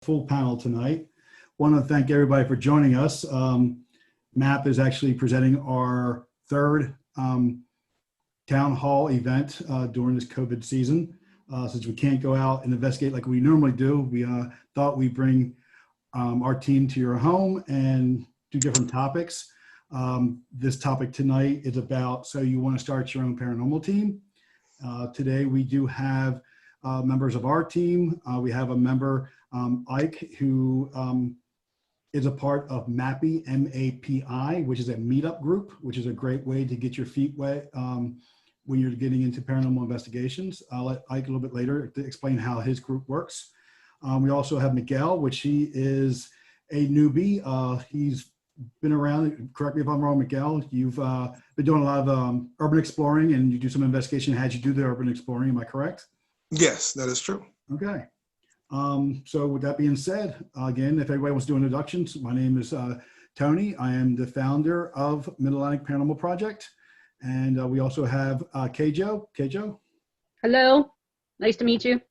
full panel tonight. Want to thank everybody for joining us. M.A.P.P. is actually presenting our third town hall event during this COVID season. Since we can't go out and investigate like we normally do, we thought we'd bring our team to your home and do different topics. This topic tonight is about, so you want to start your own paranormal team. Today we do have members of our team. We have a member, Ike, who is a part of M.A.P.P, M.A.P.P.I, which is a meetup group, which is a great way to get your feet wet when you're getting into paranormal investigations. I'll let Ike a little bit later to explain how his group works. We also have Miguel, which he is a newbie. He's been around, correct me if I'm wrong, Miguel, you've been doing a lot of urban exploring and you do some investigation. How'd you do the urban exploring? Am I correct? Yes, that is true. Okay. So with that being said, again, if anybody wants to do introductions, my name is Tony. I am the founder of Mid-Atlantic Paranormal Project. And we also have Keijo. Keijo. Hello. Nice to meet you.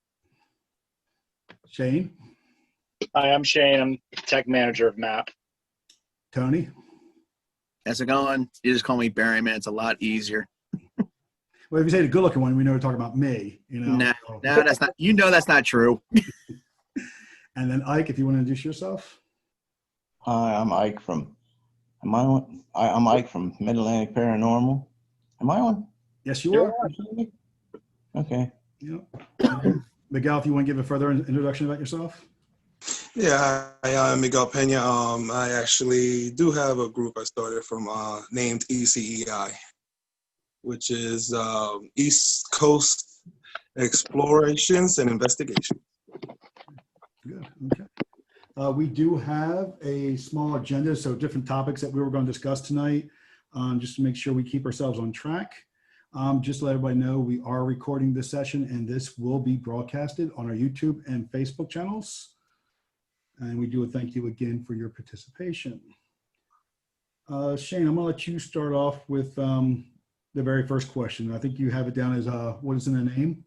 Shane. Hi, I'm Shane. I'm tech manager of M.A.P.P. Tony. How's it going? You just call me Barry, man. It's a lot easier. Well, if you say the good-looking one, we know we're talking about me. You know. No, that's not. You know, that's not true. And then Ike, if you want to introduce yourself. Hi, I'm Ike from. Am I on? I'm Ike from Mid-Atlantic Paranormal. Am I on? Yes, you are. Okay. Yep. Miguel, if you want to give a further introduction about yourself. Yeah, I'm Miguel Pena. I actually do have a group I started from named ECEI, which is East Coast Explorations and Investigations. Good. Okay. We do have a small agenda, so different topics that we were going to discuss tonight, just to make sure we keep ourselves on track. Just to let everybody know, we are recording this session and this will be broadcasted on our YouTube and Facebook channels. And we do a thank you again for your participation. Shane, I'm gonna let you start off with the very first question. I think you have it down as what is in the name?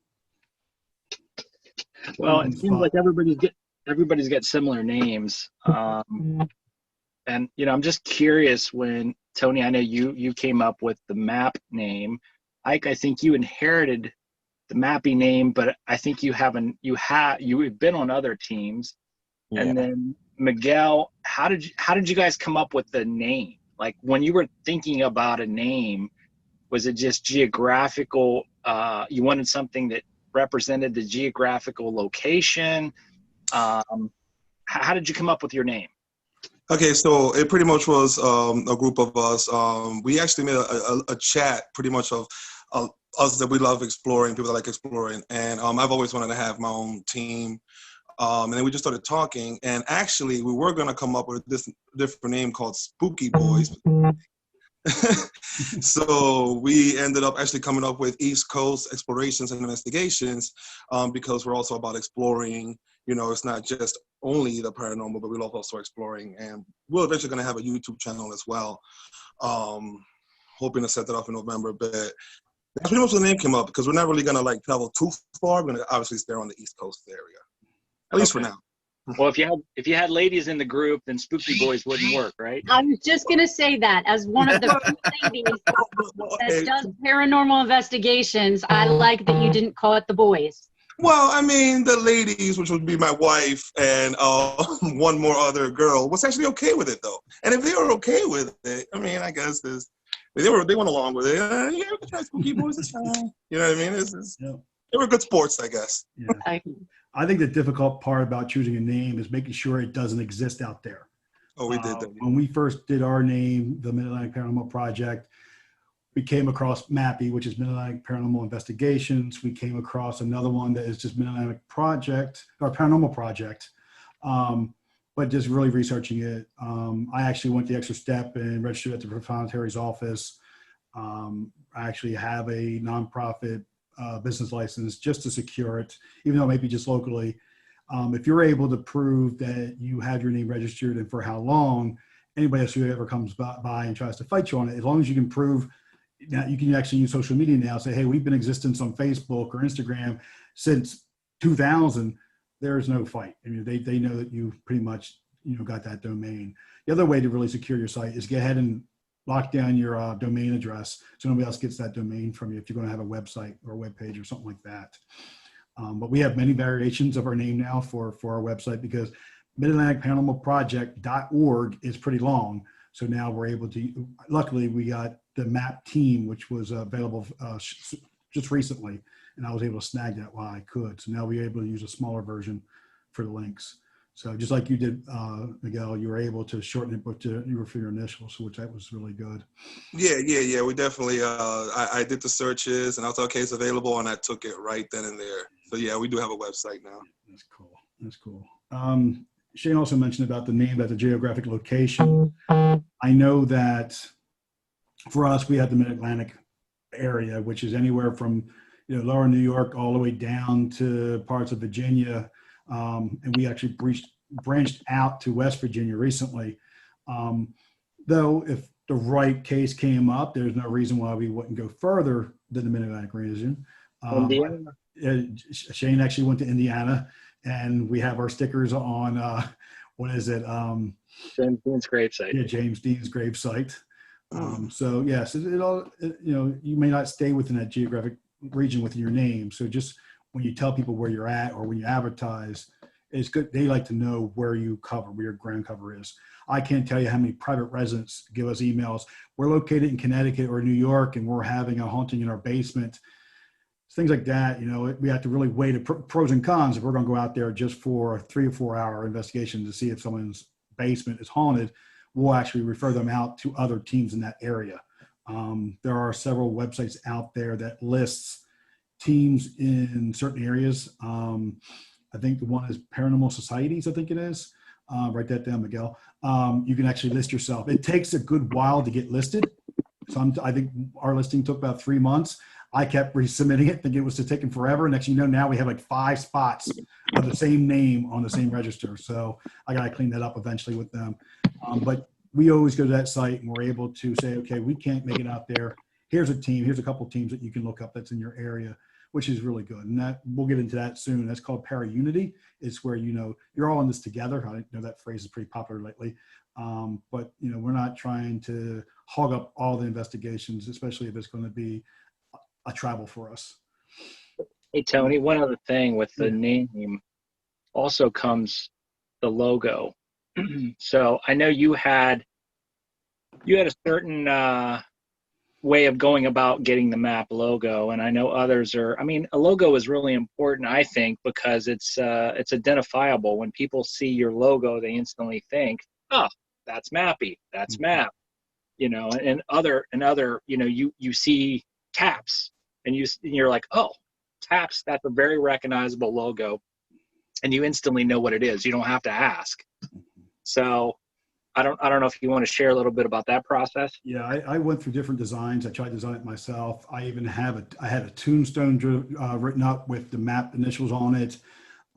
Well, it seems like everybody's got similar names. And you know, I'm just curious when Tony, I know you came up with the M.A.P.P name. Ike, I think you inherited the M.A.P.P name, but I think you have been on other teams. Yeah. And then Miguel, how did you guys come up with the name? Like when you were thinking about a name, was it just geographical? You wanted something that represented the geographical location. How did you come up with your name? Okay, so it pretty much was a group of us. We actually made a chat pretty much of us that we love exploring, people that like exploring. And I've always wanted to have my own team. And then we just started talking. And actually, we were going to come up with this different name called Spooky Boys. So we ended up actually coming up with East Coast Explorations and Investigations because we're also about exploring. You know, it's not just only the paranormal, but we're also exploring. And we're eventually going to have a YouTube channel as well. Hoping to set that up in November. But that's pretty much when the name came up because we're not really going to like travel too far. We're going to obviously stay on the East Coast area, at least for now. Well, if you had ladies in the group, then Spooky Boys wouldn't work, right? I was just going to say that as one of the few ladies that does paranormal investigations, I like that you didn't call it the boys. Well, I mean, the ladies, which would be my wife and one more other girl, was actually okay with it though. And if they were okay with it, I mean, I guess they went along with it. Yeah, we can try Spooky Boys. It's fine. You know what I mean? They were good sports, I guess. Yeah. I think the difficult part about choosing a name is making sure it doesn't exist out there. Oh, we did that. When we first did our name, the Mid-Atlantic Paranormal Project, we came across M.A.P.P, which is Mid-Atlantic Paranormal Investigations. We came across another one that is just Mid-Atlantic Project or Paranormal Project. But just really researching it, I actually went the extra step and registered at the Proprietary's office. I actually have a nonprofit business license just to secure it, even though it may be just locally. If you're able to prove that you have your name registered and for how long, anybody else who ever comes by and tries to fight you on it, as long as you can prove that you can actually use social media now, say, hey, we've been in existence on Facebook or Instagram since 2000, there's no fight. I mean, they know that you pretty much, got that domain. The other way to really secure your site is go ahead and lock down your domain address so nobody else gets that domain from you if you're going to have a website or a web page or something like that. But we have many variations of our name now for our website because Mid-Atlantic Paranormal Project.org is pretty long. So now we're able to, luckily we got the M.A.P.P.Team, which was available just recently, and I was able to snag that while I could. So now we're able to use a smaller version for the links. So just like you did, Miguel, you were able to shorten it for your initials, which that was really good. Yeah. We definitely, I did the searches and I was like, okay, it's available, and I took it right then and there. So yeah, we do have a website now. That's cool. That's cool. Shane also mentioned about the name, about the geographic location. I know that for us, we have the Mid-Atlantic area, which is anywhere from lower New York all the way down to parts of Virginia. And we actually branched out to West Virginia recently. Though if the right case came up, there's no reason why we wouldn't go further than the Mid-Atlantic region. Indiana. Shane actually went to Indiana, and we have our stickers on, what is it? James Dean's gravesite. Yeah, James Dean's gravesite. So yes, it all, you may not stay within that geographic region with your name. So just when you tell people where you're at or when you advertise, it's good. They like to know where you cover, where your ground cover is. I can't tell you how many private residents give us emails. We're located in Connecticut or New York, and we're having a haunting in our basement. Things like that, we have to really weigh the pros and cons. If we're going to go out there just for a 3 or 4 hour investigation to see if someone's basement is haunted, we'll actually refer them out to other teams in that area. There are several websites out there that lists teams in certain areas. I think the one is Paranormal Societies, I think it is. Write that down, Miguel. You can actually list yourself. It takes a good while to get listed. I think our listing took about 3 months. I kept resubmitting it, thinking it was taking forever. Next thing you know, now we have like 5 spots of the same name on the same register. So I got to clean that up eventually with them. But we always go to that site and we're able to say, okay, we can't make it out there. Here's a team. Here's a couple of teams that you can look up that's in your area, which is really good. And that we'll get into that soon. That's called para-unity. It's where, you're all in this together. I know that phrase is pretty popular lately. But, we're not trying to hog up all the investigations, especially if it's going to be a travel for us. Hey, Tony, one other thing with the name also comes the logo. So I know you had a certain way of going about getting the MAP logo, and I know others are. I mean, a logo is really important, I think, because it's identifiable. When people see your logo, they instantly think, "Oh, that's M.A.P.P. That's MAP." And other, you see TAPS, and you're like, "Oh, TAPS. That's a very recognizable logo," and you instantly know what it is. You don't have to ask. So I don't know if you want to share a little bit about that process. Yeah, I went through different designs. I tried to design it myself. I even I had a tombstone written up with the MAP initials on it.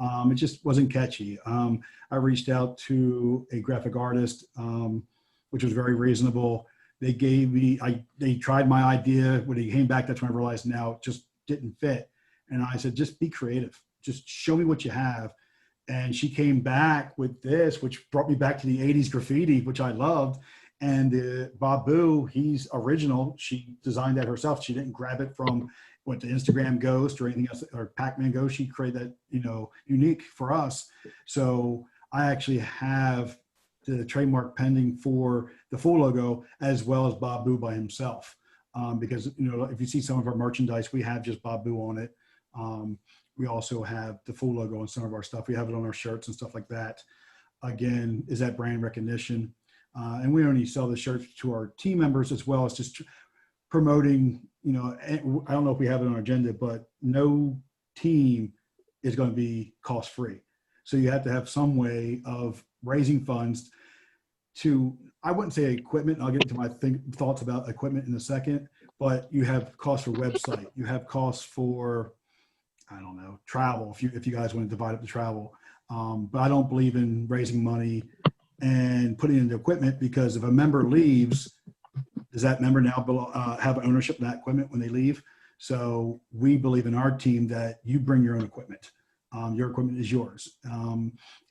It just wasn't catchy. I reached out to a graphic artist, which was very reasonable. They gave me, they tried my idea. When he came back, that's when I realized now it just didn't fit. And I said, just be creative. Just show me what you have. And she came back with this, which brought me back to the 80s graffiti, which I loved. And Babu, he's original. She designed that herself. She didn't grab it from what the Instagram Ghost or anything else, or Pac-Man Ghost. She created that, unique for us. So I actually have the trademark pending for the full logo as well as Babu by himself. Because, if you see some of our merchandise, we have just Babu on it. We also have the full logo on some of our stuff. We have it on our shirts and stuff like that. Again, is that brand recognition. And we only sell the shirts to our team members as well as just promoting, I don't know if we have it on our agenda, but no team is going to be cost free. So you have to have some way of raising funds to, I wouldn't say equipment. I'll get into my thoughts about equipment in a second, but you have costs for website. You have costs for, I don't know, travel, if you guys want to divide up the travel. But I don't believe in raising money and putting it into equipment, because if a member leaves, does that member now have ownership of that equipment when they leave? So we believe in our team that you bring your own equipment. your equipment is yours.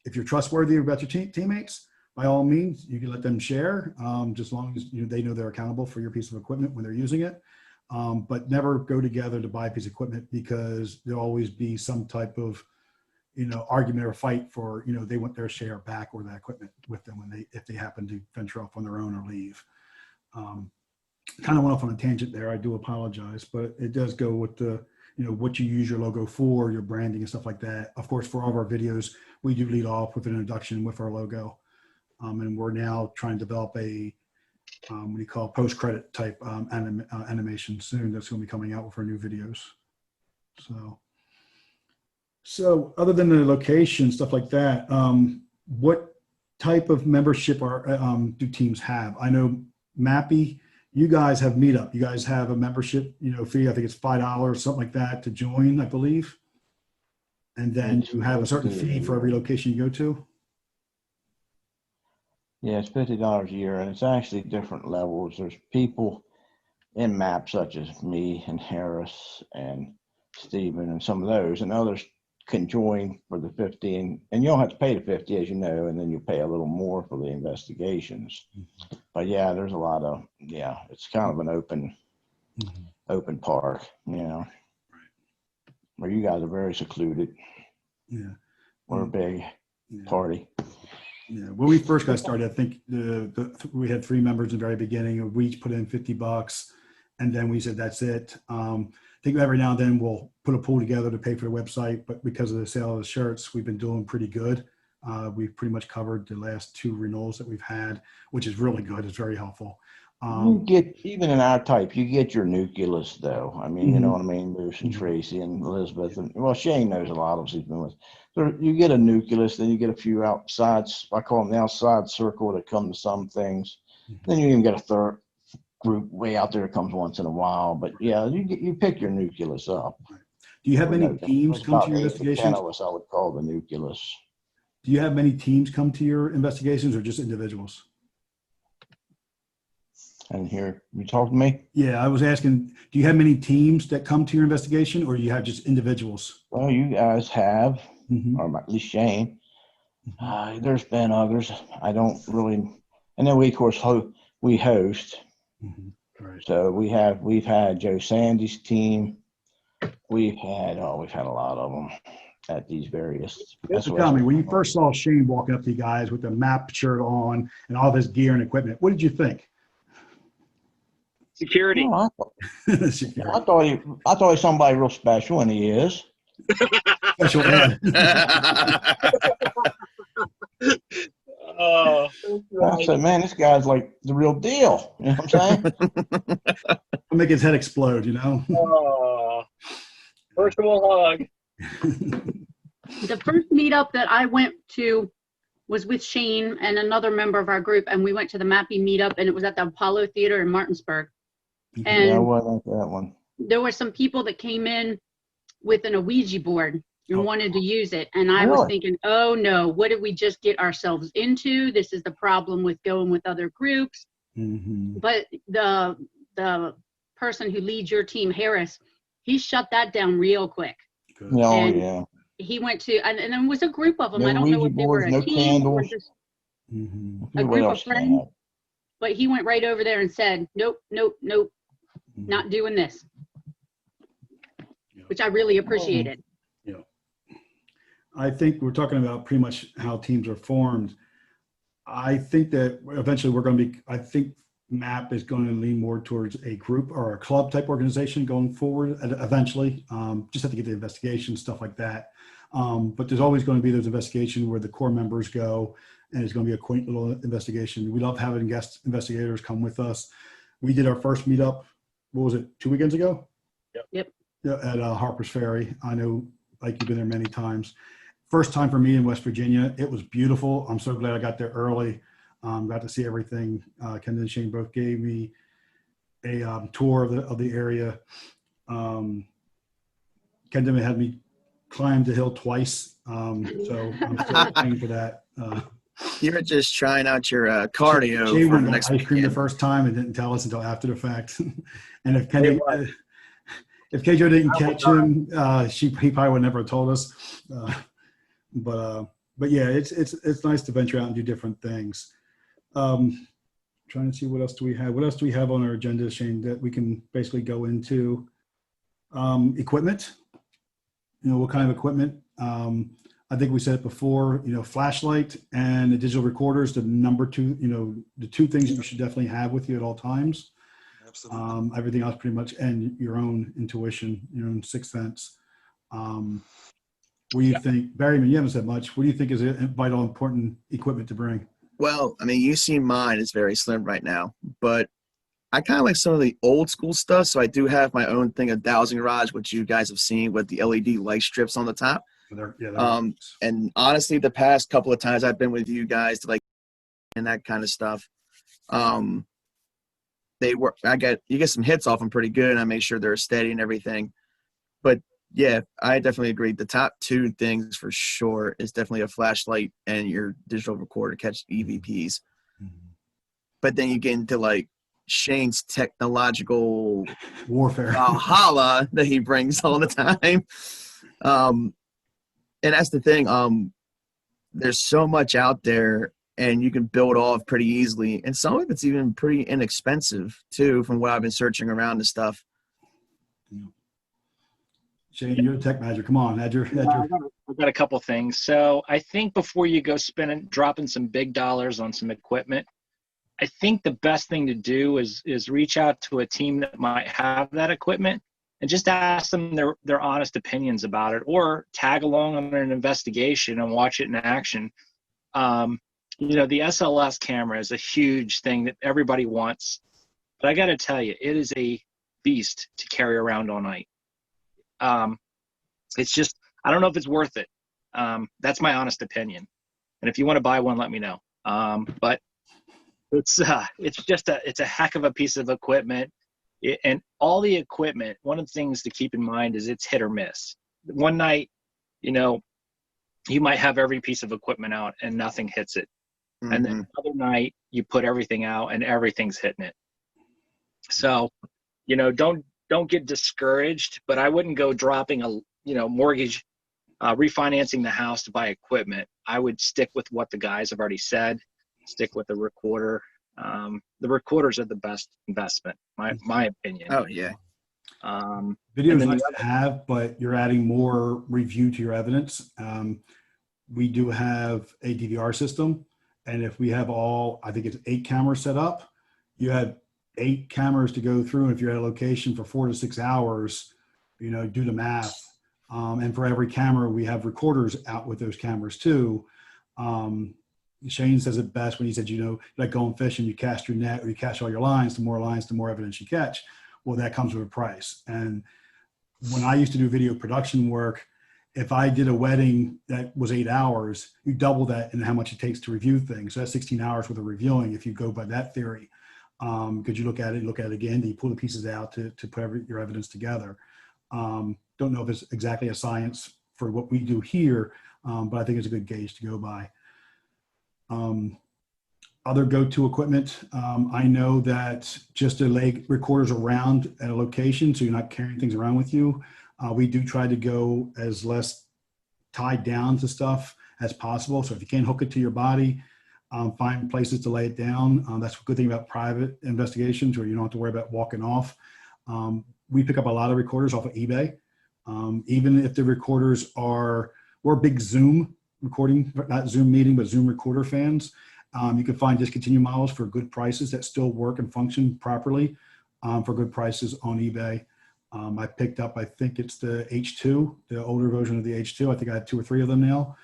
If you're trustworthy about your teammates, by all means, you can let them share, just as long as they know they're accountable for your piece of equipment when they're using it. But never go together to buy a piece of equipment, because there'll always be some type of argument or fight for they want their share back or that equipment with them if they happen to venture off on their own or leave. Kind of went off on a tangent there. I do apologize, but it does go with the what you use your logo for, your branding and stuff like that. Of course, for all of our videos, we do lead off with an introduction with our logo. And we're now trying to develop a what do you call post-credit type animation soon that's going to be coming out with our new videos. So other than the location, stuff like that, what type of membership do teams have? I know M.A.P.P, you guys have Meetup. You guys have a membership, fee. I think it's $5, something like that, to join, I believe. And then you have a certain fee for every location you go to. Yeah, it's $50 a year, and it's actually different levels. There's people in M.A.P.P, such as me and Harris and Stephen and some of those, and others can join for the 50, and you don't have to pay the 50, as you know, and then you pay a little more for the investigations. Mm-hmm. But yeah, there's a lot of, it's kind of an open park, right. Where you guys are very secluded. Yeah. We're a big party. Yeah, when we first got started, I think we had 3 members in the very beginning. We each put in $50, and then we said that's it. I think every now and then we'll put a pool together to pay for the website, but because of the sale of the shirts, we've been doing pretty good. We've pretty much covered the last 2 renewals that we've had, which is really good. It's very helpful. You get, even in our type, you get your nucleus, though. I mean, you know what I mean? Moose and Tracy and Elizabeth. And, well, Shane knows a lot of us he's been with. So you get a nucleus, then you get a few outsides. I call them the outside circle that come to some things. Then you even get a third group way out there that comes once in a while. But yeah, you pick your nucleus up. Do you have any teams come to your investigations? 10 of us, I would call the nucleus. Do you have many teams come to your investigations, or just individuals? And here, you talk to me? Yeah, I was asking, do you have many teams that come to your investigation, or do you have just individuals? Well, you guys have, or at least Shane. There's been others. I don't really, and then we, of course, we host. Right. So we've had Joe Sandy's team. We've had a lot of them at these various. So tell me, when you first saw Shane walking up to you guys with the M.A.P.P. shirt on and all this gear and equipment, what did you think? Security. Oh, I thought he was somebody real special, and he is. Special ed. I said, man, this guy's like the real deal. You know what I'm saying? I'll make his head explode, First of all, hug. The first meetup that I went to was with Shane and another member of our group, and we went to the M.A.P.P. meetup, and it was at the Apollo Theater in Martinsburg. And yeah, I wasn't at that one. There were some people that came in with an Ouija board and wanted to use it. And I was thinking, oh no, what did we just get ourselves into? This is the problem with going with other groups. But the person who leads your team, Harris, he shut that down real quick. Yeah. He went to, and there was a group of them. No I don't know Ouija if they were boards, a no team candles. or just a group of friends. But he went right over there and said, nope, not doing this, which I really appreciated. Yeah. I think we're talking about pretty much how teams are formed. I think that eventually I think M.A.P.P. is going to lean more towards a group or a club type organization going forward eventually. Just have to get the investigation, stuff like that. But there's always going to be those investigations where the core members go, and it's going to be a quaint little investigation. We love having guest investigators come with us. We did our first meetup, what was it, 2 weekends ago? Yep. At Harper's Ferry. I know, like, you've been there many times. First time for me in West Virginia. It was beautiful. I'm so glad I got there early. Got to see everything. Ken and Shane both gave me a tour of the area. Ken had me climb the hill twice. So I'm still paying for that. You're just trying out your cardio. Shane for went the next ice cream weekend. the first time and didn't tell us until after the fact. And if Kenny, if Keijo didn't catch him, he probably would never have told us. But yeah, it's nice to venture out and do different things. Trying to see what else do we have. What else do we have on our agenda, Shane, that we can basically go into? Equipment. What kind of equipment? I think we said it before. Flashlight and the digital recorders, the number two. The two things that you should definitely have with you at all times. Absolutely. Everything else pretty much, and your own intuition, your own sixth sense. What do you think, Barry? You haven't said much. What do you think is a vital, important equipment to bring? Well, I mean, you see mine is very slim right now, but I kind of like some of the old school stuff. So I do have my own thing, a dowsing rod, which you guys have seen with the LED light strips on the top. And honestly, the past couple of times I've been with you guys to and that kind of stuff, they work. You get some hits off them pretty good, and I make sure they're steady and everything. But yeah, I definitely agree. The top two things for sure is definitely a flashlight and your digital recorder to catch EVPs. Mm-hmm. But then you get into Shane's technological warfare holla that he brings all the time. And that's the thing. There's so much out there, and you can build off pretty easily. And some of it's even pretty inexpensive too, from what I've been searching around and stuff. Shane, you're a tech manager. Come on, I've got a couple things. So I think before you go dropping some big dollars on some equipment, I think the best thing to do is reach out to a team that might have that equipment and just ask them their honest opinions about it, or tag along on an investigation and watch it in action. The SLS camera is a huge thing that everybody wants, but I got to tell you, it is a beast to carry around all night. It's just, I don't know if it's worth it. That's my honest opinion. And if you want to buy one, let me know. But it's a heck of a piece of equipment. And all the equipment, one of the things to keep in mind is it's hit or miss. One night, you might have every piece of equipment out and nothing hits it. Mm-hmm. And then the other night you put everything out and everything's hitting it. So, don't get discouraged, but I wouldn't go dropping a mortgage, refinancing the house to buy equipment. I would stick with what the guys have already said, stick with the recorder. The recorders are the best investment, my opinion. Oh yeah. Video is nice to have, but you're adding more review to your evidence. We do have a DVR system, and if we have I think it's 8 cameras set up, you have 8 cameras to go through. And if you're at a location for 4 to 6 hours, do the math. And for every camera, we have recorders out with those cameras too. Shane says it best when he said, like going fishing, you cast your net or you cast all your lines, the more evidence you catch. Well, that comes with a price. And when I used to do video production work, if I did a wedding that was 8 hours, you double that in how much it takes to review things. So that's 16 hours worth of reviewing if you go by that theory. Because you look at it again, you pull the pieces out to put your evidence together. Don't know if it's exactly a science for what we do here, but I think it's a good gauge to go by. Other go-to equipment, I know that just to lay recorders around at a location so you're not carrying things around with you. We do try to go as less tied down to stuff as possible. So if you can't hook it to your body, find places to lay it down. That's a good thing about private investigations where you don't have to worry about walking off. We pick up a lot of recorders off of eBay. Even if the recorders we're big Zoom recording, not Zoom meeting, but Zoom recorder fans. You can find discontinued models for good prices that still work and function properly for good prices on eBay. I picked up, I think it's the H2, the older version of the H2. I think I have 2 or 3 of them now,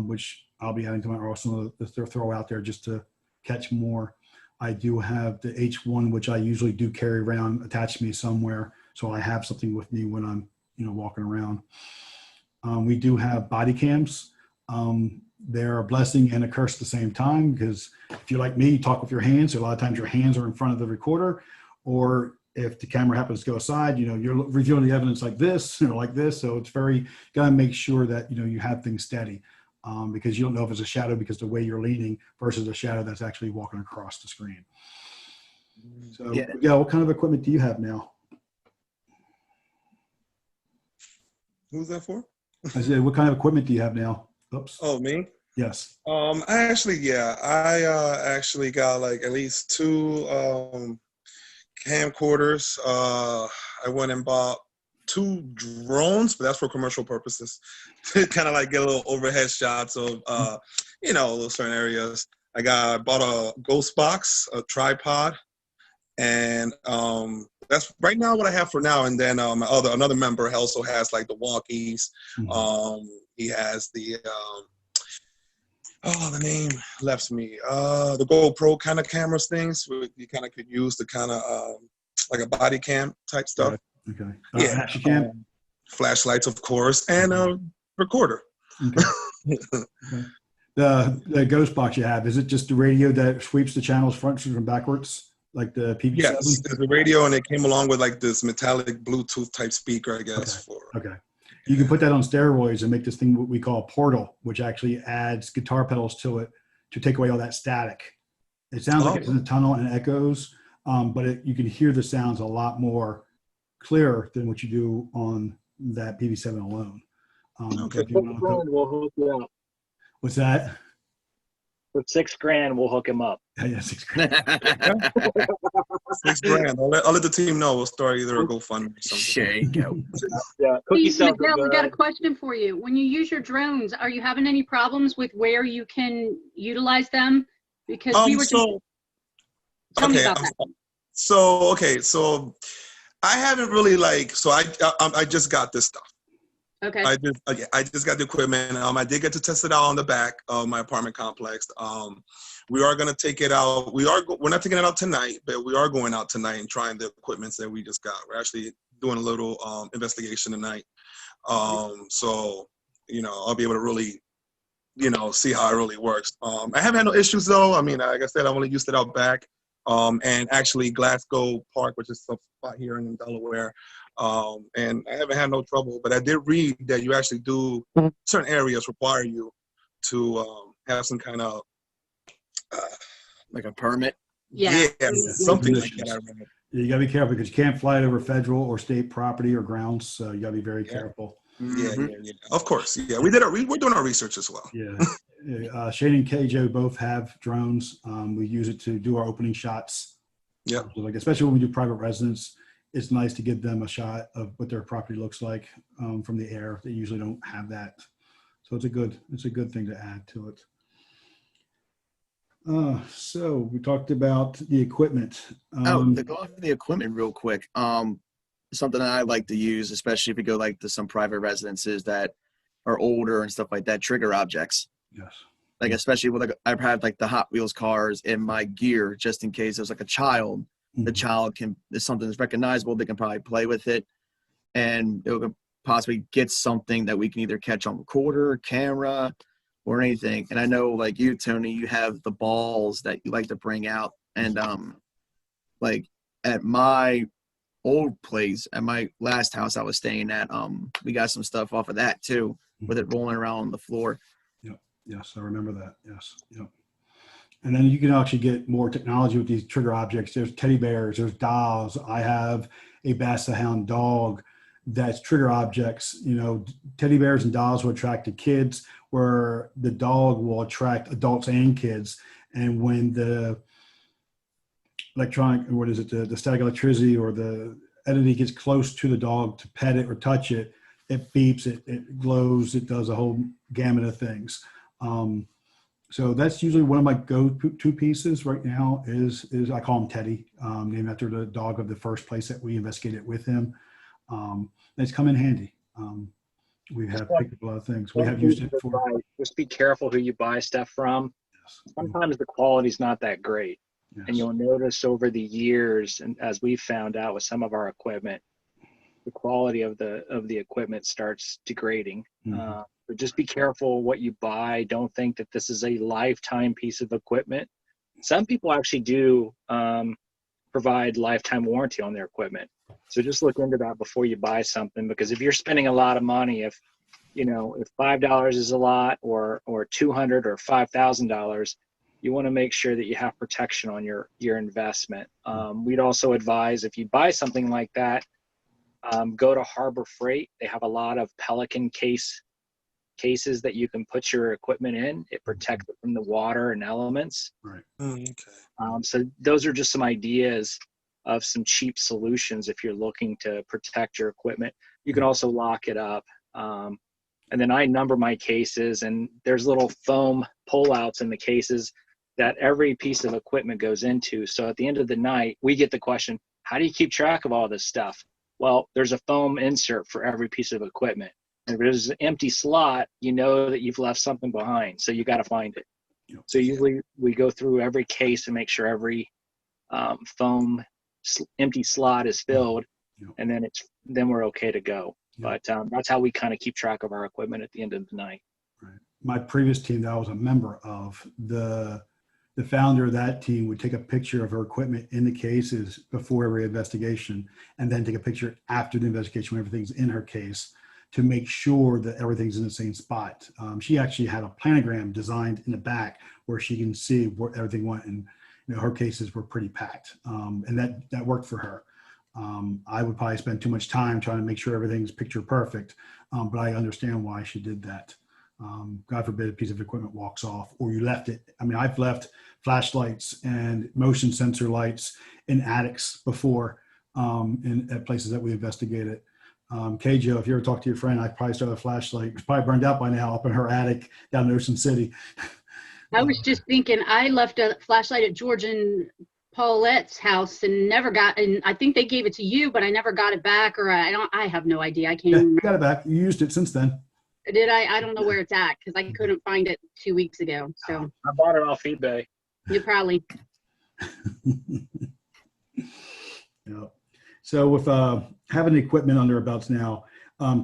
which I'll be adding to my arsenal to throw out there just to catch more. I do have the H1, which I usually do carry around attached to me somewhere. So I have something with me when I'm, walking around. We do have body cams. They're a blessing and a curse at the same time, because if you're like me, you talk with your hands. So a lot of times your hands are in front of the recorder, or if the camera happens to go aside, you're reviewing the evidence like this, like this. So it's gotta make sure that, you have things steady, because you don't know if it's a shadow because the way you're leaning versus a shadow that's actually walking across the screen. So yeah, what kind of equipment do you have now? Who's that for? I said, what kind of equipment do you have now? Oops. Oh, me? Yes. I actually got like at least 2 camcorders. I went and bought 2 drones, but that's for commercial purposes. To kind of like get a little overhead shots of, little certain areas. Bought a ghost box, a tripod, and that's right now what I have for now. And then another member also has like the walkies. He has the the name left me. The GoPro kind of cameras things you kind of could use to kind of like a body cam type stuff. Okay. Yeah. Action cam. Flashlights, of course, and a recorder. Okay. Okay. The ghost box you have, is it just the radio that sweeps the channels front and backwards, like the PV7? Yes, it's the radio, and it came along with like this metallic Bluetooth type speaker, I guess. Okay. You can put that on steroids and make this thing what we call a portal, which actually adds guitar pedals to it to take away all that static. It sounds like it's in a tunnel and it echoes, but you can hear the sounds a lot more clearer than what you do on that PV7 alone. Okay. We'll hook you up. What's that? For $6,000, we'll hook him up. Yeah, $6,000. $6,000. I'll let the team know. We'll start either a GoFundMe or something. There you go. Yeah, cookie Hey, sales are Miguel, we got a good. question for you. When you use your drones, are you having any problems with where you can utilize them? Because we were just tell me about that. So I haven't really I just got this stuff. Okay. I just got the equipment. I did get to test it out on the back of my apartment complex. We are gonna take it out. We're not taking it out tonight, but we are going out tonight and trying the equipment that we just got. We're actually doing a little investigation tonight. So I'll be able to really see how it really works. I haven't had no issues though. I mean, like I said, I've only used it out back. And actually Glasgow Park, which is a spot here in Delaware. And I haven't had no trouble, but I did read that you actually do certain areas require you to have some kind of Like a permit. Yeah. something like that. You gotta be careful because you can't fly it over federal or state property or grounds, so you gotta be very careful. Yeah. Of course. Yeah, we're doing our research as well. Yeah. Shane and KJ both have drones. We use it to do our opening shots. Yeah. So especially when we do private residence, it's nice to give them a shot of what their property looks like from the air. They usually don't have that. So it's a good thing to add to it. So we talked about the equipment. To go off the equipment real quick. Something that I like to use, especially if you go like to some private residences that are older and stuff like that, trigger objects. Yes. Like especially with I've had like the Hot Wheels cars in my gear just in case there's like a child. The child is something that's recognizable. They can probably play with it, and it will possibly get something that we can either catch on recorder, camera, or anything. And I know, like you, Tony, you have the balls that you like to bring out, and like at my old place, at my last house I was staying at, we got some stuff off of that too, with it rolling around on the floor. Yes, I remember that. Yes. Yep. And then you can actually get more technology with these trigger objects. There's teddy bears, there's dolls. I have a Basset Hound dog that's trigger objects. Teddy bears and dolls will attract the kids, where the dog will attract adults and kids. And when the the static electricity or the entity gets close to the dog to pet it or touch it, it beeps, it glows, it does a whole gamut of things. So that's usually one of my go-to pieces right now is I call him Teddy, named after the dog of the first place that we investigated with him. It's come in handy. We have picked up a lot of things. We have used it for. Just be careful who you buy stuff from. Yes. Sometimes the quality's not that great. Yes. And you'll notice over the years, and as we found out with some of our equipment, the quality of the equipment starts degrading. But just be careful what you buy. Don't think that this is a lifetime piece of equipment. Some people actually do provide lifetime warranty on their equipment. So just look into that before you buy something, because if you're spending a lot of money, if $5 is a lot, or $200 or $5,000, you want to make sure that you have protection on your investment. We'd also advise, if you buy something like that, Go to Harbor Freight. They have a lot of Pelican cases that you can put your equipment in. It protects it from the water and elements. Right. Okay. So those are just some ideas of some cheap solutions if you're looking to protect your equipment. You can also lock it up. And then I number my cases, and there's little foam pullouts in the cases that every piece of equipment goes into. So at the end of the night, we get the question, how do you keep track of all this stuff? Well, there's a foam insert for every piece of equipment. And if there's an empty slot, you know that you've left something behind. So you got to find it. Yep. So usually we go through every case and make sure every foam empty slot is filled, Yep. and then we're okay to go. Yep. But that's how we kind of keep track of our equipment at the end of the night. Right. My previous team that I was a member of, the founder of that team would take a picture of her equipment in the cases before every investigation, and then take a picture after the investigation when everything's in her case to make sure that everything's in the same spot. She actually had a planogram designed in the back where she can see where everything went, and her cases were pretty packed, and that worked for her. I would probably spend too much time trying to make sure everything's picture perfect, but I understand why she did that. God forbid a piece of equipment walks off or you left it. I mean, I've left flashlights and motion sensor lights in attics before, at places that we investigated. Joe, if you ever talk to your friend, I probably still have a flashlight. It's probably burned out by now up in her attic down in Ocean City. I was just thinking, I left a flashlight at George and Paulette's house and never got, and I think they gave it to you, but I never got it back, or I have no idea. I can't Yeah, remember. you got it back. You used it since then. Did I? I don't know where it's at because I couldn't find it 2 weeks ago. So I bought it off eBay. you probably. Yeah. So with having the equipment under our belts now,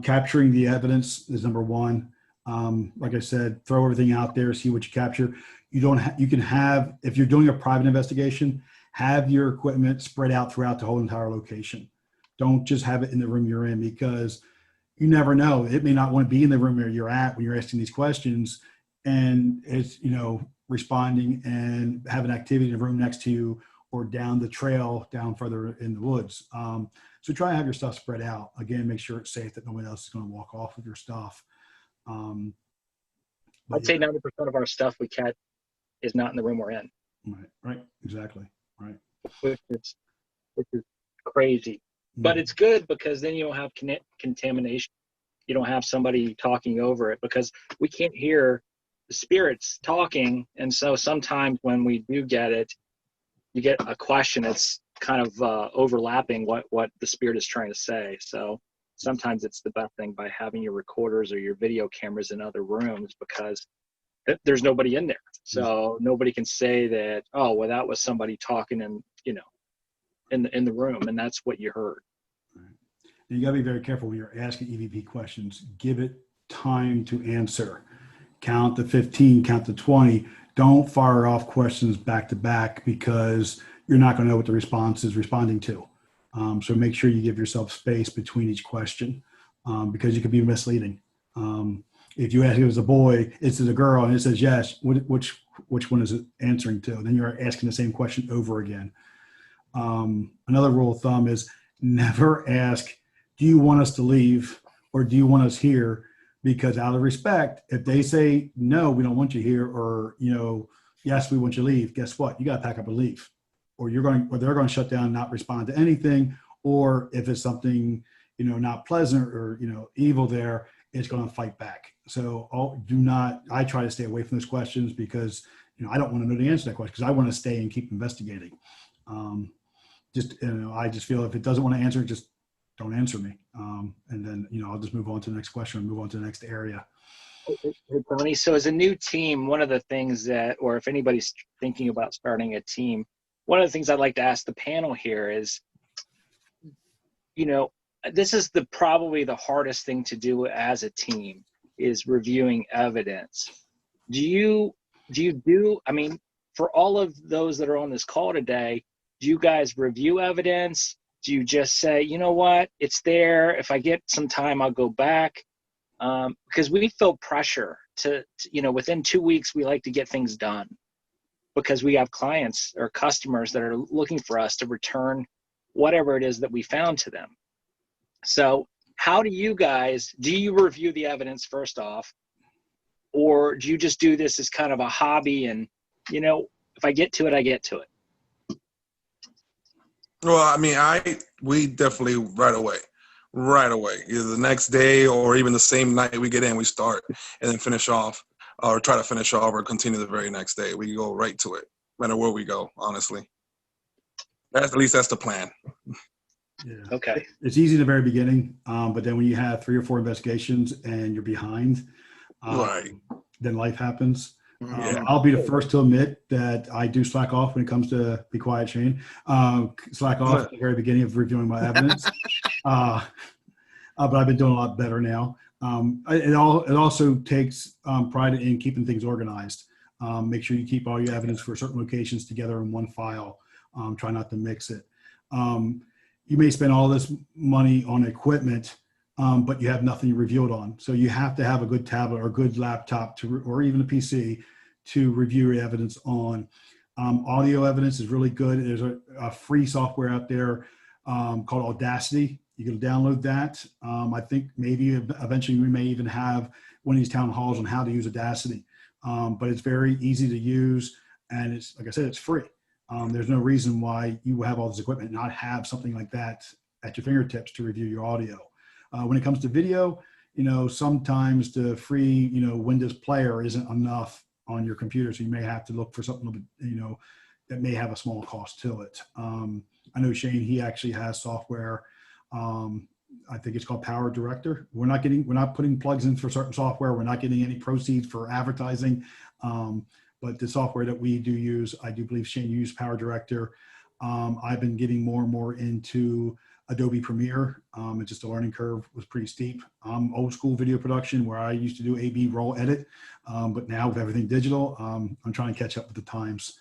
capturing the evidence is number one. Like I said, throw everything out there, see what you capture. You can have, if you're doing a private investigation, have your equipment spread out throughout the whole entire location. Don't just have it in the room you're in, because you never know. It may not want to be in the room where you're at when you're asking these questions, and it's, responding and having activity in the room next to you or down the trail, down further in the woods. So try to have your stuff spread out. Again, make sure it's safe, that nobody else is going to walk off with your stuff. I'd say 90% of our stuff we catch is not in the room we're in. Right, exactly, right. Which is crazy. But it's good because then you don't have contamination. You don't have somebody talking over it, because we can't hear the spirits talking. And so sometimes when we do get it, you get a question that's kind of overlapping what the spirit is trying to say. So sometimes it's the best thing by having your recorders or your video cameras in other rooms, because there's nobody in there. So nobody can say that, oh, well, that was somebody talking in the room, and that's what you heard. You got to be very careful when you're asking EVP questions. Give it time to answer. Count to 15, count to 20. Don't fire off questions back to back, because you're not going to know what the response is responding to. So make sure you give yourself space between each question, because you could be misleading. If you ask if it was a boy, it's a girl, and it says yes, which one is it answering to? Then you're asking the same question over again. Another rule of thumb is never ask, do you want us to leave or do you want us here? Because out of respect, if they say, no, we don't want you here, or, yes, we want you to leave, guess what? You got to pack up and leave, or they're going to shut down and not respond to anything. Or if it's something, not pleasant or, evil there, it's going to fight back. So I try to stay away from those questions, because, I don't want to know the answer to that question, because I want to stay and keep investigating. I just feel if it doesn't want to answer, just don't answer me. And then, I'll just move on to the next question and move on to the next area. Hey, Tony, so as a new team, one of the things or if anybody's thinking about starting a team, one of the things I'd like to ask the panel here is, this is probably the hardest thing to do as a team, is reviewing evidence. For all of those that are on this call today, do you guys review evidence? Do you just say, you know what, it's there. If I get some time, I'll go back. Because we feel pressure to, within 2 weeks, we like to get things done, because we have clients or customers that are looking for us to return whatever it is that we found to them. So how do you guys, do you review the evidence first off, or do you just do this as kind of a hobby and, you know, if I get to it, I get to it? Well, I mean, we definitely right away, either the next day or even the same night we get in, we start and then finish off, or try to finish off or continue the very next day. We go right to it, no matter where we go, honestly. At least that's the plan. Yeah. Okay. It's easy in the very beginning, but then when you have 3 or 4 investigations and you're behind, Right. then life happens. Yeah. I'll be the first to admit that I do slack off when it comes to Be Quiet, Shane. Slack off at the very beginning of reviewing my evidence. But I've been doing a lot better now. It also takes pride in keeping things organized. Make sure you keep all your evidence for certain locations together in one file. Try not to mix it. You may spend all this money on equipment, but you have nothing to review it on. So you have to have a good tablet or a good laptop or even a PC to review your evidence on. Audio evidence is really good. There's a free software out there called Audacity. You can download that. I think maybe eventually we may even have one of these town halls on how to use Audacity. But it's very easy to use, and it's, like I said, it's free. There's no reason why you have all this equipment and not have something like that at your fingertips to review your audio. When it comes to video, sometimes the free, Windows player isn't enough on your computer. So you may have to look for something, that may have a small cost to it. I know Shane, he actually has software. I think it's called Power Director. We're not putting plugs in for certain software. We're not getting any proceeds for advertising. But the software that we do use, I do believe Shane used Power Director. I've been getting more and more into Adobe Premiere. It's just the learning curve was pretty steep. Old school video production where I used to do A/B roll edit, but now with everything digital, I'm trying to catch up with the times.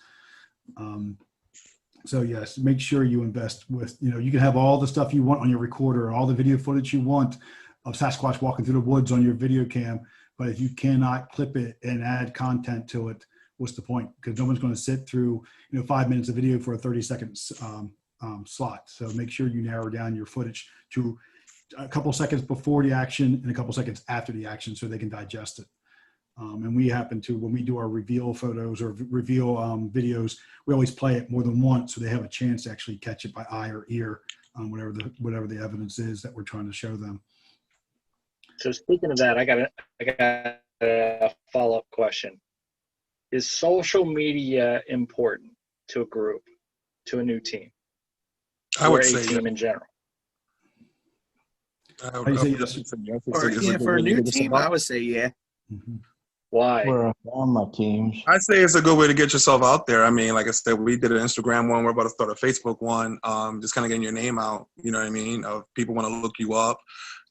So yes, make sure you invest with, you can have all the stuff you want on your recorder, all the video footage you want of Sasquatch walking through the woods on your video cam, but if you cannot clip it and add content to it, what's the point? Because no one's going to sit through 5 minutes of video for a 30-second slot. So make sure you narrow down your footage to a couple seconds before the action and a couple seconds after the action so they can digest it. And we happen to, when we do our reveal photos or reveal videos, we always play it more than once so they have a chance to actually catch it by eye or ear, whatever the evidence is that we're trying to show them. So speaking of that, I got a follow-up question. Is social media important to a group, to a new team? I would or say a team in general? For a new team, I would say yeah. Mm-hmm. Why? For all my teams. I'd say it's a good way to get yourself out there. I mean, like I said, we did an Instagram one. We're about to start a Facebook one. Just kind of getting your name out. You know what I mean? People want to look you up,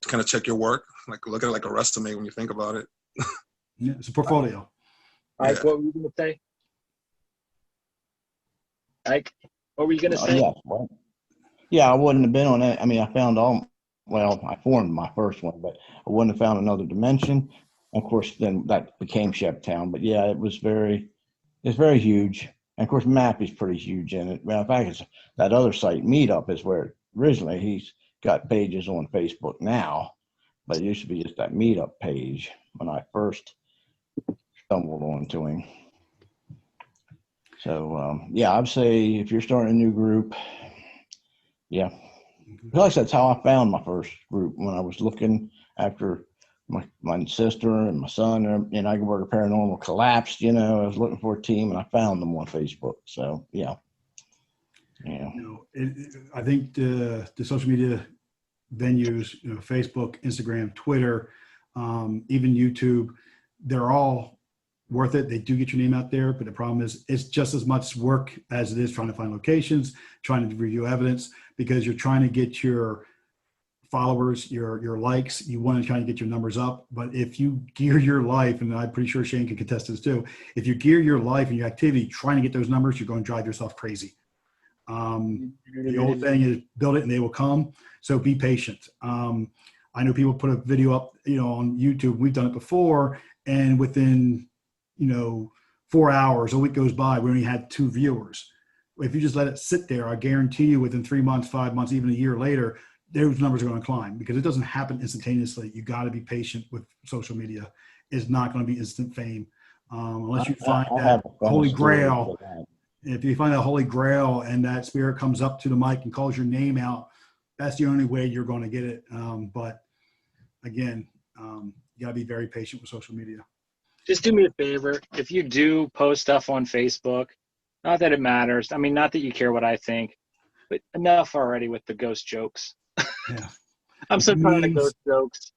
to kind of check your work. Like look at it like a resume when you think about it. Yeah, it's a portfolio. Ike, what were you going to say? Ike, what were you going to say? Yeah, well, yeah, I wouldn't have been on that. I mean, I formed my first one, but I wouldn't have found another dimension. Of course, then that became Shep Town. But yeah, it's very huge. And of course, M.A.P.P. is pretty huge in it. Well, in fact, it's that other site, Meetup, is where originally he's got pages on Facebook now, but it used to be just that Meetup page when I first stumbled onto him. So yeah, I'd say if you're starting a new group, yeah. Plus, that's how I found my first group when I was looking after my sister and my son and I work a paranormal collapsed. I was looking for a team and I found them on Facebook. So yeah. I think the social media venues, Facebook, Instagram, Twitter, even YouTube, they're all worth it. They do get your name out there, but the problem is it's just as much work as it is trying to find locations, trying to review evidence, because you're trying to get your followers, your likes, you want to try and get your numbers up. But if you gear your life, and I'm pretty sure Shane can contest this too, if you gear your life and your activity trying to get those numbers, you're going to drive yourself crazy. The old thing is build it and they will come. So be patient. I know people put a video up, on YouTube. We've done it before, and within 4 hours, a week goes by, we only had 2 viewers. If you just let it sit there, I guarantee you within 3 months, 5 months, even a year later, those numbers are going to climb because it doesn't happen instantaneously. You got to be patient with social media. It's not going to be instant fame unless you find I that have a funny holy story grail. for that. If you find that holy grail and that spirit comes up to the mic and calls your name out, that's the only way you're going to get it. But again, you got to be very patient with social media. Just do me a favor. If you do post stuff on Facebook, not that it matters. I mean, not that you care what I think, but enough already with the ghost jokes. Yeah. I'm so The tired of memes. ghost jokes.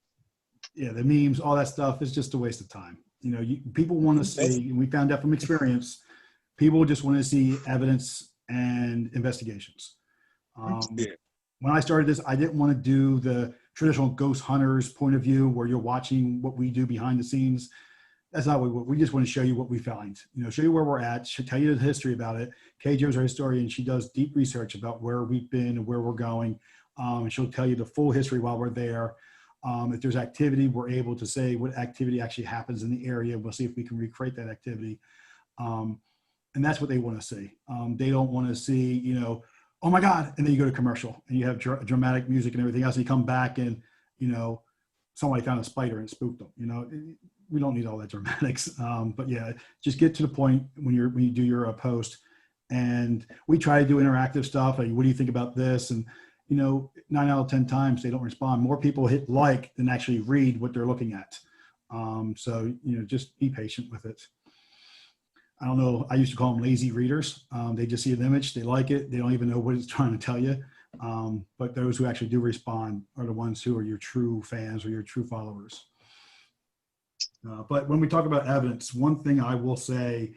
Yeah, the memes, all that stuff is just a waste of time. You know, people want to see, and we found out from experience, people just want to see evidence and investigations. Yeah. When I started this, I didn't want to do the traditional ghost hunters point of view where you're watching what we do behind the scenes. That's not what we just want to show you what we find, you know, show you where we're at, should tell you the history about it. Kay Jo's our historian. She does deep research about where we've been and where we're going. She'll tell you the full history while we're there. If there's activity, we're able to say what activity actually happens in the area. We'll see if we can recreate that activity. And that's what they want to see. They don't want to see, you know, oh my God. And then you go to commercial and you have dramatic music and everything else. And you come back and, you know, somebody found a spider and spooked them. You know, we don't need all that dramatics. But yeah, just get to the point when you do your post. And we try to do interactive stuff. Like, what do you think about this? And, you know, 9 out of 10 times they don't respond. More people hit like than actually read what they're looking at. So, you know, just be patient with it. I don't know. I used to call them lazy readers. They just see an image, they like it. They don't even know what it's trying to tell you. But those who actually do respond are the ones who are your true fans or your true followers. But when we talk about evidence, one thing I will say,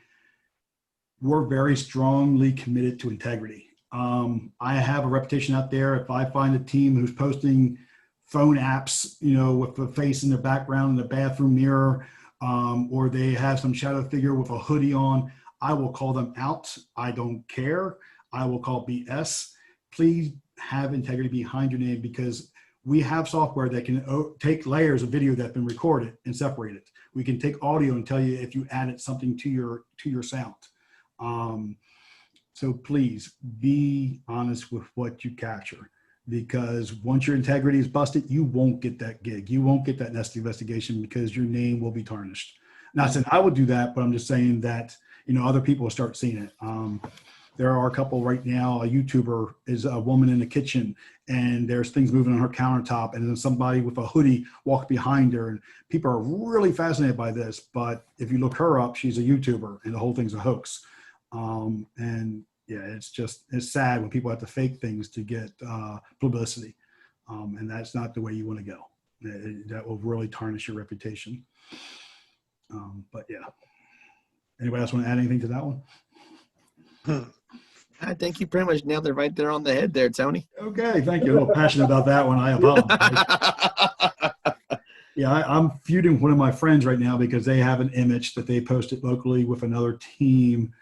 we're very strongly committed to integrity. I have a reputation out there. If I find a team who's posting phone apps, you know, with a face in the background in the bathroom mirror, or they have some shadow figure with a hoodie on, I will call them out. I don't care. I will call BS. Please have integrity behind your name, because we have software that can take layers of video that's been recorded and separate it. We can take audio and tell you if you added something to your sound. So please be honest with what you capture, because once your integrity is busted, you won't get that gig. You won't get that next investigation because your name will be tarnished. Not saying I would do that, but I'm just saying that, you know, other people will start seeing it. There are a couple right now. A YouTuber is a woman in the kitchen and there's things moving on her countertop, and then somebody with a hoodie walked behind her, and people are really fascinated by this. But if you look her up, she's a YouTuber and the whole thing's a hoax. And yeah, it's sad when people have to fake things to get publicity. And that's not the way you want to go. That will really tarnish your reputation. But yeah. Anybody else want to add anything to that one? I think you pretty much nailed it right there on the head there, Tony. Okay, thank you. A little passionate about that one. I apologize. Yeah, I'm feuding with one of my friends right now because they have an image that they posted locally with another team.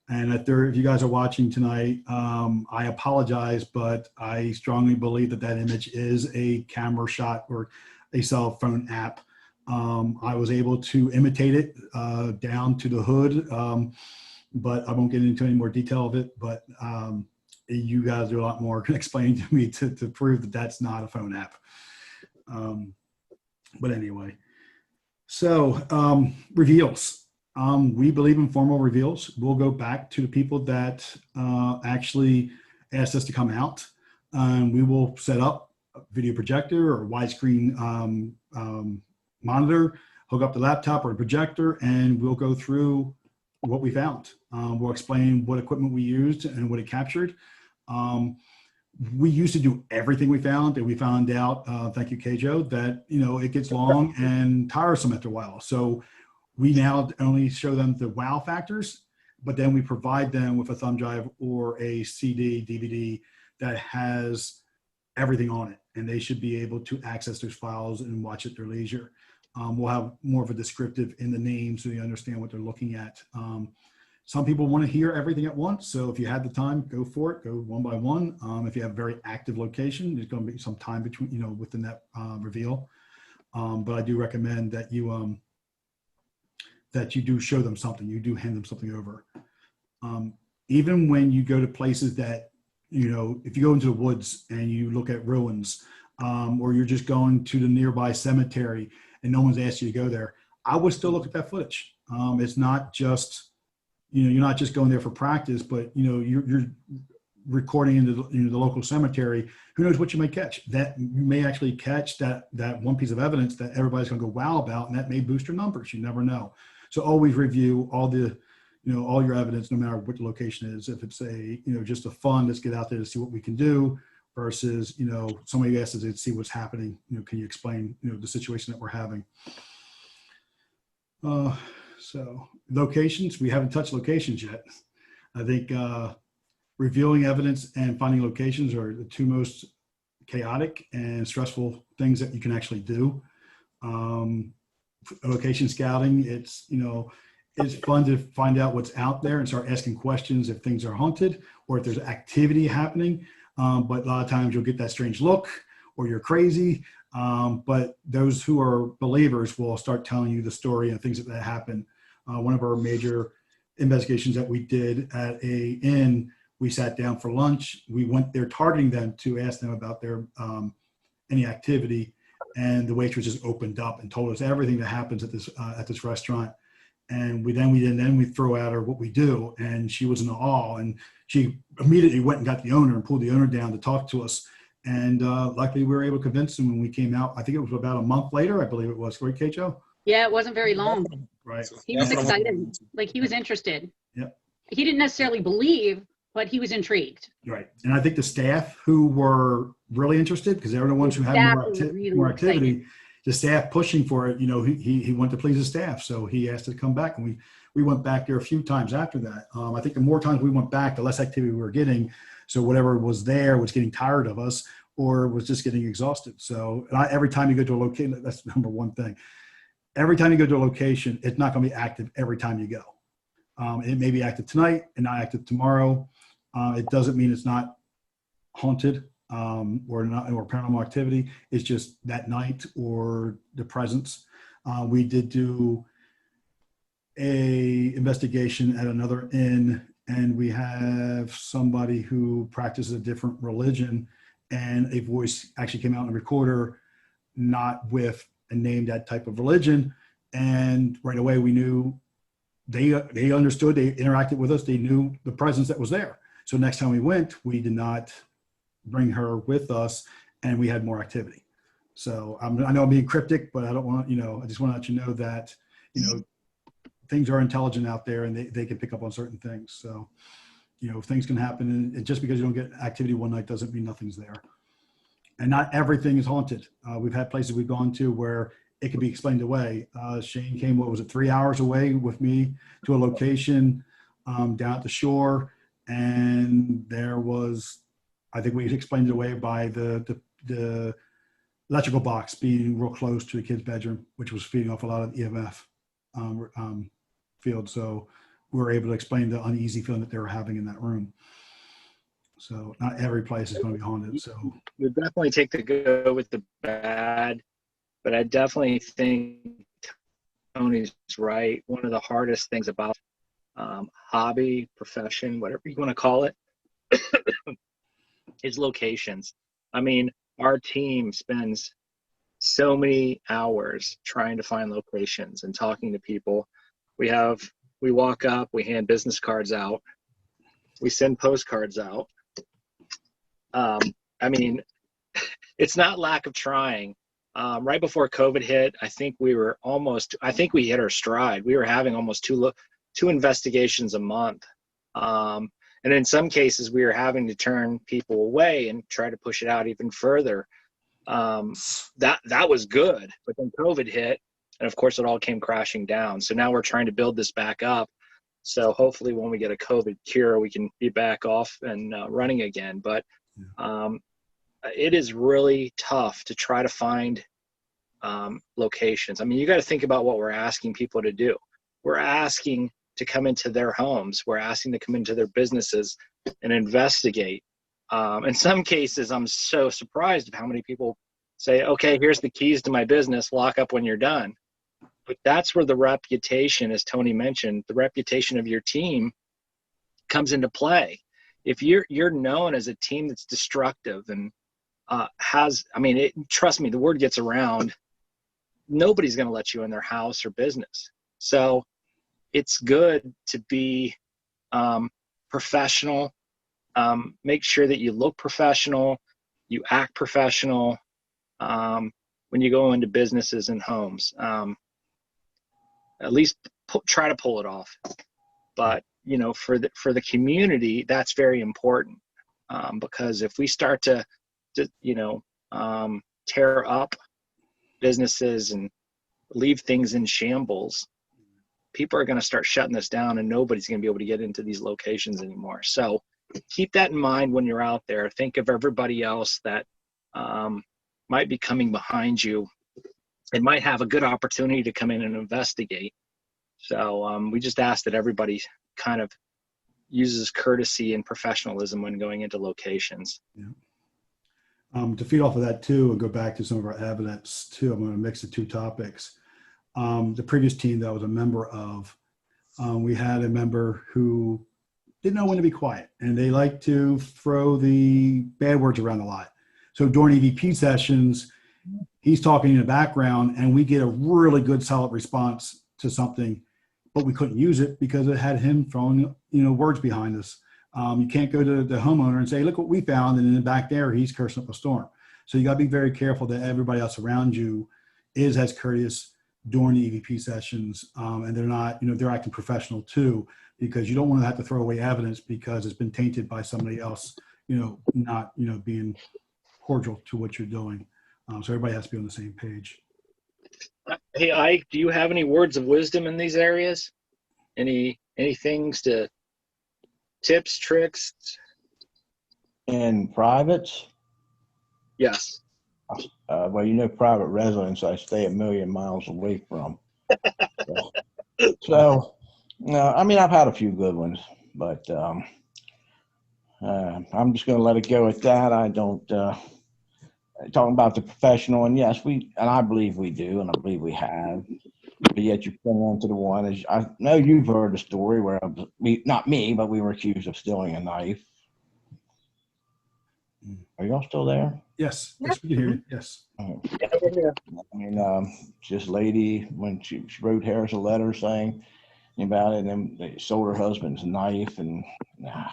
And if you guys are watching tonight, I apologize, but I strongly believe that image is a camera shot or a cell phone app. I was able to imitate it down to the hood, but I won't get into any more detail of it. But you guys do a lot more explaining to me to prove that that's not a phone app. But anyway, so reveals. We believe in formal reveals. We'll go back to the people that actually asked us to come out. We will set up a video projector or widescreen monitor, hook up the laptop or the projector, and we'll go through what we found. We'll explain what equipment we used and what it captured. We used to do everything we found, and we found out, thank you, Keijo, that, you know, it gets long and tiresome after a while. So we now only show them the wow factors, but then we provide them with a thumb drive or a CD, DVD that has everything on it, and they should be able to access those files and watch at their leisure. We'll have more of a descriptive in the name so you understand what they're looking at. Some people want to hear everything at once, so if you have the time, go for it. Go one by one. If you have a very active location, there's going to be some time between, you know, within that reveal. But I do recommend that you do show them something. You do hand them something over. Even when you go to places that if you go into the woods and you look at ruins, or you're just going to the nearby cemetery and no one's asked you to go there, I would still look at that footage. It's not just, you're not just going there for practice, but you're recording into the local cemetery. Who knows what you may catch? That you may actually catch that one piece of evidence that everybody's going to go wow about, and that may boost your numbers. You never know. So always review all the, all your evidence, no matter what the location is. If it's just a fun, let's get out there to see what we can do, versus, somebody asks us to see what's happening. Can you explain, the situation that we're having? So locations, we haven't touched locations yet. I think reviewing evidence and finding locations are the two most chaotic and stressful things that you can actually do. Location scouting, it's fun to find out what's out there and start asking questions if things are haunted or if there's activity happening. But a lot of times you'll get that strange look or you're crazy. But those who are believers will start telling you the story and things that happen. One of our major investigations that we did at a inn, we sat down for lunch. We went there targeting them to ask them about their any activity, and the waitress just opened up and told us everything that happens at this restaurant. And we throw at her what we do, and she was in awe, and she immediately went and got the owner and pulled the owner down to talk to us. And luckily, we were able to convince him when we came out. I think it was about a month later, I believe it was. Right, Kate-Jo? Yeah, it wasn't very long. Right. He was excited. Like, he was interested. Yep. He didn't necessarily believe, but he was intrigued. Right. And I think the staff who were really interested, because they were the ones who had more activity, excited. The staff pushing for it, he wanted to please his staff. So he asked to come back, and we went back there a few times after that. I think the more times we went back, the less activity we were getting. So whatever was there was getting tired of us or was just getting exhausted. So every time you go to a location, that's the number one thing. Every time you go to a location, it's not going to be active every time you go. It may be active tonight and not active tomorrow. It doesn't mean it's not haunted or paranormal activity. It's just that night or the presence. We did do a investigation at another inn, and we have somebody who practices a different religion, and a voice actually came out in the recorder, not with a name that type of religion. And right away we knew they understood, they interacted with us, they knew the presence that was there. So next time we went, we did not bring her with us, and we had more activity. So I know I'm being cryptic, but I don't want, I just want to let you know that, things are intelligent out there, and they can pick up on certain things. So, things can happen, and just because you don't get activity one night doesn't mean nothing's there. And not everything is haunted. We've had places we've gone to where it can be explained away. Shane came, 3 hours away with me to a location down at the shore, and there was, I think we explained it away by the electrical box being real close to the kid's bedroom, which was feeding off a lot of EMF field. So we were able to explain the uneasy feeling that they were having in that room. So not every place is going to be haunted. So you definitely take the good with the bad, but I definitely think Tony's right. One of the hardest things about hobby, profession, whatever you want to call it, is locations. I mean, our team spends so many hours trying to find locations and talking to people. We walk up, we hand business cards out, we send postcards out. I mean, it's not lack of trying. Right before COVID hit, I think we hit our stride. We were having almost two investigations a month. And in some cases, we were having to turn people away and try to push it out even further. That was good, but then COVID hit, and of course it all came crashing down. So now we're trying to build this back up. So hopefully when we get a COVID cure, we can be back off and running again. But it is really tough to try to find locations. I mean, you got to think about what we're asking people to do. We're asking to come into their homes. We're asking to come into their businesses and investigate. In some cases, I'm so surprised at how many people say, okay, here's the keys to my business, lock up when you're done. But that's where the reputation, as Tony mentioned, the reputation of your team comes into play. if you're known as a team that's destructive and trust me, the word gets around, nobody's going to let you in their house or business. So it's good to be professional. Make sure that you look professional, you act professional when you go into businesses and homes. At least try to pull it off. But for the community, that's very important, because if we start to tear up businesses and leave things in shambles, people are going to start shutting this down, and nobody's going to be able to get into these locations anymore. So keep that in mind when you're out there. Think of everybody else that might be coming behind you and might have a good opportunity to come in and investigate. So we just ask that everybody kind of uses courtesy and professionalism when going into locations. Yeah. To feed off of that too, and go back to some of our evidence too, I'm going to mix the two topics. The previous team that I was a member of, we had a member who didn't know when to be quiet, and they like to throw the bad words around a lot. So during EVP sessions, he's talking in the background, and we get a really good solid response to something, but we couldn't use it because it had him throwing words behind us. You can't go to the homeowner and say, look what we found, and then back there he's cursing up a storm. So you got to be very careful that everybody else around you is as courteous during the EVP sessions, and they're not, they're acting professional too, because you don't want to have to throw away evidence because it's been tainted by somebody else, not being cordial to what you're doing. So everybody has to be on the same page. Hey, Ike, do you have any words of wisdom in these areas? Any things to tips, tricks? In privates, Yes. well, private residence I stay a million miles away from. So I've had a few good ones, but I'm just going to let it go at that. I don't talking about the professional, and yes, I believe we do, and I believe we have. But yet you come on to the one, as I know you've heard the story where not me, but we were accused of stealing a knife. Are y'all still there? Yes, we can hear you. Yes. Yeah, we're here. This lady, when she wrote Harris a letter saying about it, and then they sold her husband's knife, and no.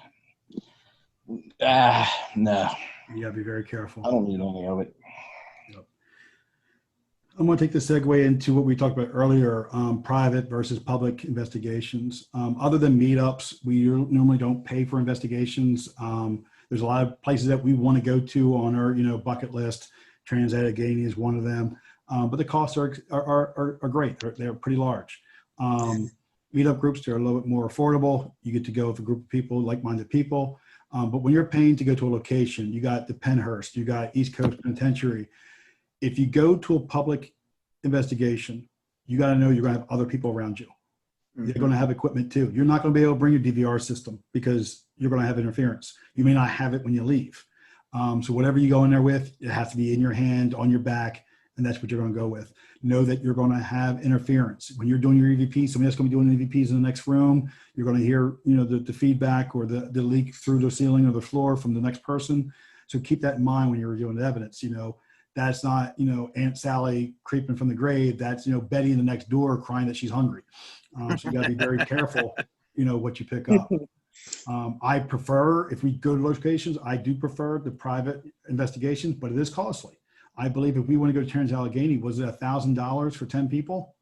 You got to be very careful. I don't need any of it. Yep. I'm going to take the segue into what we talked about earlier, private versus public investigations. Other than meetups, we normally don't pay for investigations. There's a lot of places that we want to go to on our, bucket list. Trans-Allegheny is one of them, but the costs are great. They're pretty large. Meetup groups, they're a little bit more affordable. You get to go with a group of people, like-minded people. But when you're paying to go to a location, you got the Pennhurst, you got East Coast Penitentiary. If you go to a public investigation, you got to know you're going to have other people around you. They're going to have equipment too. You're not going to be able to bring your DVR system because you're going to have interference. You may not have it when you leave. So whatever you go in there with, it has to be in your hand, on your back, and that's what you're going to go with. Know that you're going to have interference. When you're doing your EVP, somebody else is going to be doing EVPs in the next room. You're going to hear, the feedback or the leak through the ceiling or the floor from the next person. So keep that in mind when you're reviewing the evidence. That's not, Aunt Sally creeping from the grave. That's, Betty in the next door crying that she's hungry. So you got to be very careful, what you pick up. I prefer, if we go to locations, I do prefer the private investigations, but it is costly. I believe if we want to go to Trans-Allegheny, was it $1,000 for 10 people?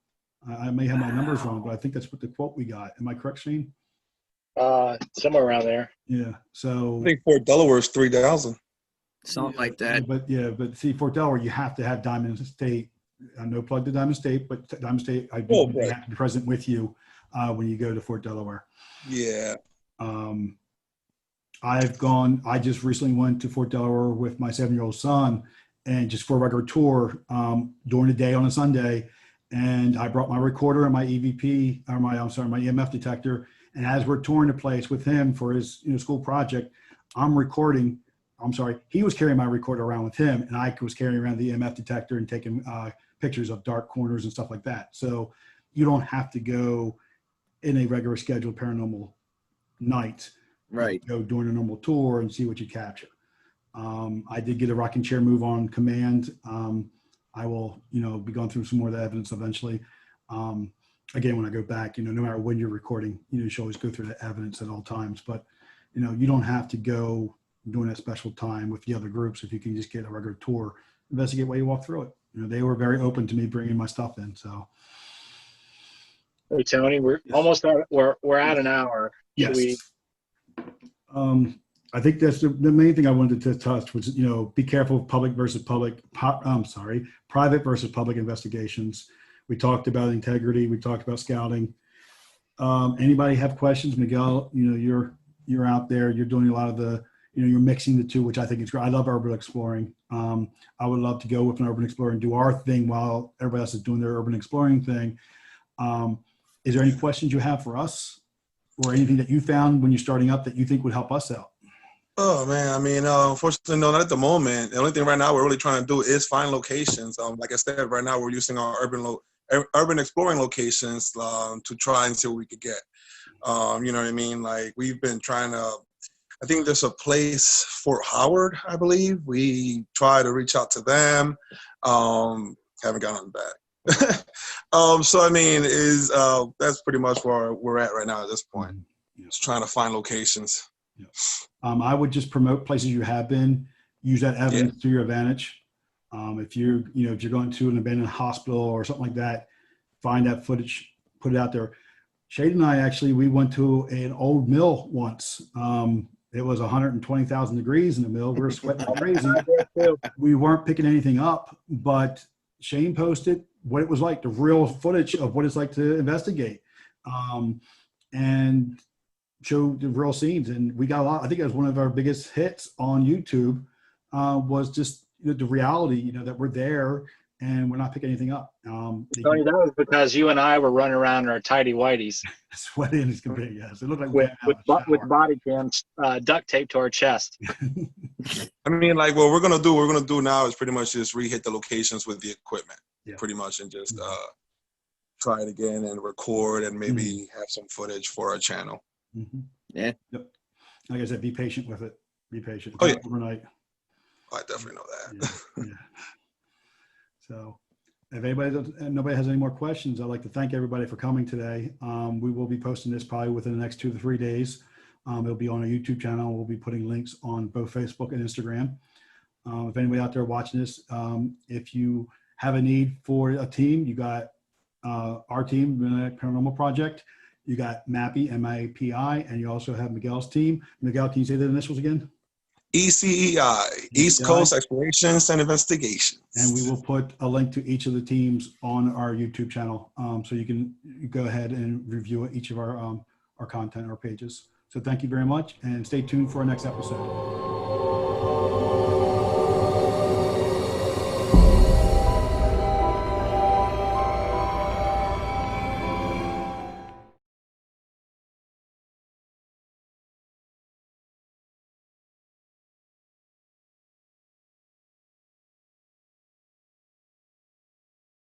I may have my numbers wrong, but I think that's what the quote we got. Am I correct, Shane? Somewhere around there. Yeah. So I think Fort Delaware is 3,000. Something like that. But see, Fort Delaware, you have to have Diamond State. No plug to Diamond State, but Diamond State, I do right. have to be present with you when you go to Fort Delaware. Yeah. I just recently went to Fort Delaware with my 7-year-old son, and just for a regular tour during the day on a Sunday. And I brought my recorder and my EVP, or my EMF detector. And as we're touring the place with him for his school project, he was carrying my recorder around with him, and I was carrying around the EMF detector and taking pictures of dark corners and stuff like that. So you don't have to go in a regular scheduled paranormal night Right. go during a normal tour and see what you capture. I did get a rocking chair move on command. I will, be going through some more of the evidence eventually. Again, when I go back, no matter when you're recording, you should always go through the evidence at all times. But, you don't have to go during that special time with the other groups. If you can just get a regular tour, investigate while you walk through it. They were very open to me bringing my stuff in. So. Hey, Tony, we're almost at, we're at an hour. Should Yes. we? I think that's the main thing I wanted to touch was, be careful of private versus public investigations. We talked about integrity. We talked about scouting. Anybody have questions? Miguel, you're out there, you're doing a lot of the, you're mixing the two, which I think is great. I love urban exploring. I would love to go with an urban explorer and do our thing while everybody else is doing their urban exploring thing. Is there any questions you have for us or anything that you found when you're starting up that you think would help us out? Oh man, I mean, unfortunately, no, not at the moment. The only thing right now we're really trying to do is find locations. Like I said, right now we're using our urban exploring locations to try and see what we could get. You know what I mean? Like we've been trying to. I think there's a place, Fort Howard, I believe. We try to reach out to them. Haven't gotten back. So I mean, that's pretty much where we're at right now at this point. Yeah. Just trying to find locations. Yeah. I would just promote places you have been, use that evidence to your advantage. If you're going to an abandoned hospital or something like that, find that footage, put it out there. Shade and I we went to an old mill once. It was 120,000 degrees in the mill. We were sweating like crazy. We weren't picking anything up, but Shane posted what it was like, the real footage of what it's like to investigate. And show the real scenes, and we got a lot. I think it was one of our biggest hits on YouTube. Was just the reality, that we're there and we're not picking anything up. Tony, that was because you and I were running around in our tidy whities, sweating as can be. Yes, it looked like with body cams duct taped to our chest. I mean, like what we're gonna do now is pretty much just re-hit the locations with the equipment, pretty much, and just try it again and record and maybe have some footage for our channel. Mm-hmm. Yeah. Yep. Like I said, be patient with it. Be patient. Oh, yeah. Overnight. I definitely know that. Yeah. So if nobody has any more questions, I'd like to thank everybody for coming today. We will be posting this probably within the next 2 to 3 days. It'll be on our YouTube channel. We'll be putting links on both Facebook and Instagram. If anybody out there watching this, if you have a need for a team, you got our team, Mid-Atlantic Paranormal Project. You got M.A.P.P, M.A.P.P.I, and you also have Miguel's team. Miguel, can you say the initials again? ECEI, East Coast Explorations and Investigations. And we will put a link to each of the teams on our YouTube channel, so you can go ahead and review each of our content, our pages. So thank you very much, and stay tuned for our next episode.